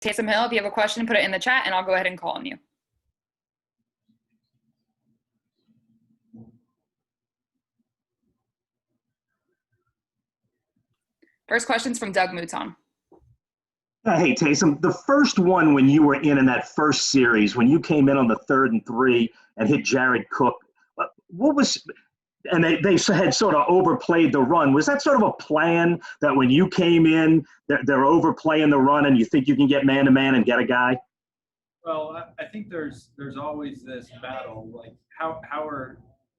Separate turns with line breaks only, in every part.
Taysom Hill, if you have a question, put it in the chat, and I'll go ahead and call on you. First question's from Doug Mouton.
Hey, Taysom, the first one when you were in that first series, when you came in on the 3rd and 3 and hit Jared Cook, what was – and they had sort of overplayed the run. Was that sort of a plan that when you came in, they're overplaying the run and you think you can get man-to-man and get a guy?
Well, I think there's always this battle, like how are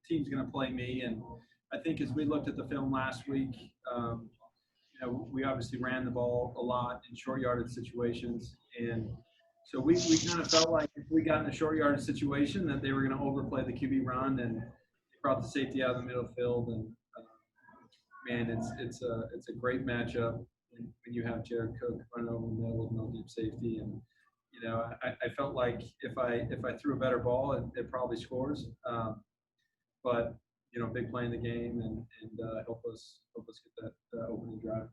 teams going to play me? And I think as we looked at the film last week, we obviously ran the ball a lot in short yardage situations. And so we kind of felt like if we got in a short yardage situation that they were going to overplay the QB run and brought the safety out of the middle of the field. And man, it's a great matchup when you have Jared Cook run over the middle with no deep safety. And I felt like if I threw a better ball, it probably scores. But big play in the game and help us get that opening drive.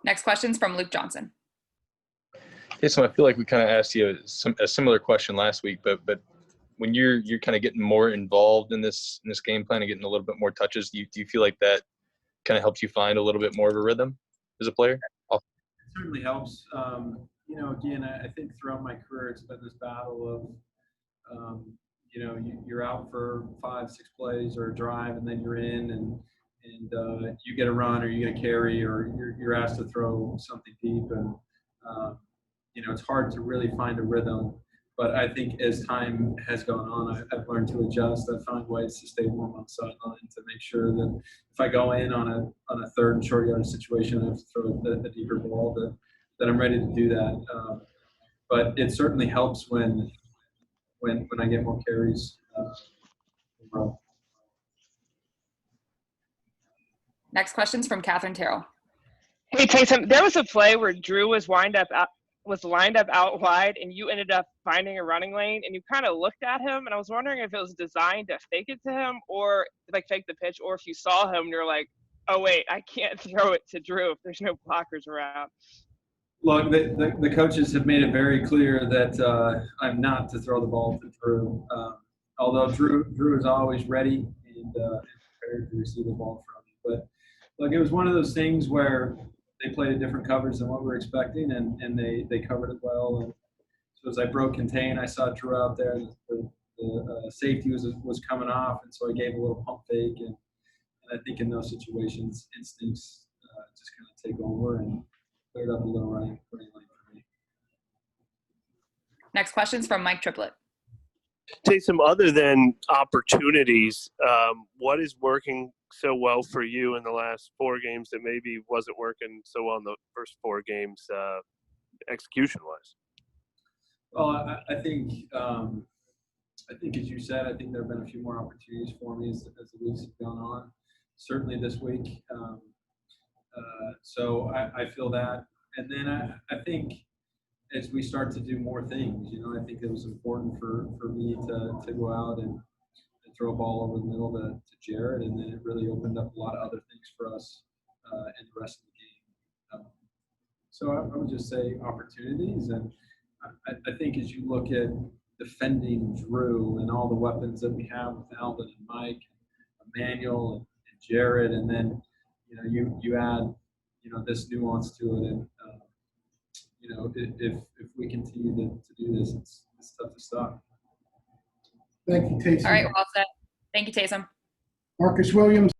Next question's from Luke Johnson.
Okay, so I feel like we kind of asked you a similar question last week, but when you're kind of getting more involved in this game plan and getting a little bit more touches, do you feel like that kind of helps you find a little bit more of a rhythm as a player?
It certainly helps. Again, I think throughout my career it's been this battle of you're out for 5-6 plays or a drive, and then you're in and you get a run or you get a carry or you're asked to throw something deep, and it's hard to really find a rhythm. But I think as time has gone on, I've learned to adjust. I find ways to stay warm on the sideline to make sure that if I go in on a 3rd and short yardage situation, I have to throw a deeper ball that I'm ready to do that. But it certainly helps when I get more carries.
Next question's from Catherine Terrell.
Hey, Taysom, there was a play where Drew was lined up out wide, and you ended up finding a running lane, and you kind of looked at him, and I was wondering if it was designed to fake it to him or like fake the pitch, or if you saw him and you're like, oh, wait, I can't throw it to Drew if there's no blockers around.
Look, the coaches have made it very clear that I'm not to throw the ball to Drew, although Drew is always ready and prepared to receive the ball from me. But look, it was one of those things where they played a different coverage than what we were expecting, and they covered it well. And so as I broke contain, I saw Drew out there. The safety was coming off, and so I gave a little pump fake. And I think in those situations, instincts just kind of take over and cleared up a little running lane for me.
Next question's from Mike Triplett.
Taysom, other than opportunities, what is working so well for you in the last 4 games that maybe wasn't working so well in the first 4 games, execution-wise?
Well, I think as you said, I think there have been a few more opportunities for me as the weeks have gone on. Certainly this week. So I feel that. And then I think as we start to do more things, I think it was important for me to go out and throw a ball over the middle to Jared, and then it really opened up a lot of other things for us in the rest of the game. So I would just say opportunities, and I think as you look at defending Drew and all the weapons that we have with Alvin and Mike, and Emmanuel and Jared, and then you add this nuance to it, and if we continue to do this, it's tough to stop.
Thank you, Taysom.
All right, we're all set. Thank you, Taysom.
Marcus Williams.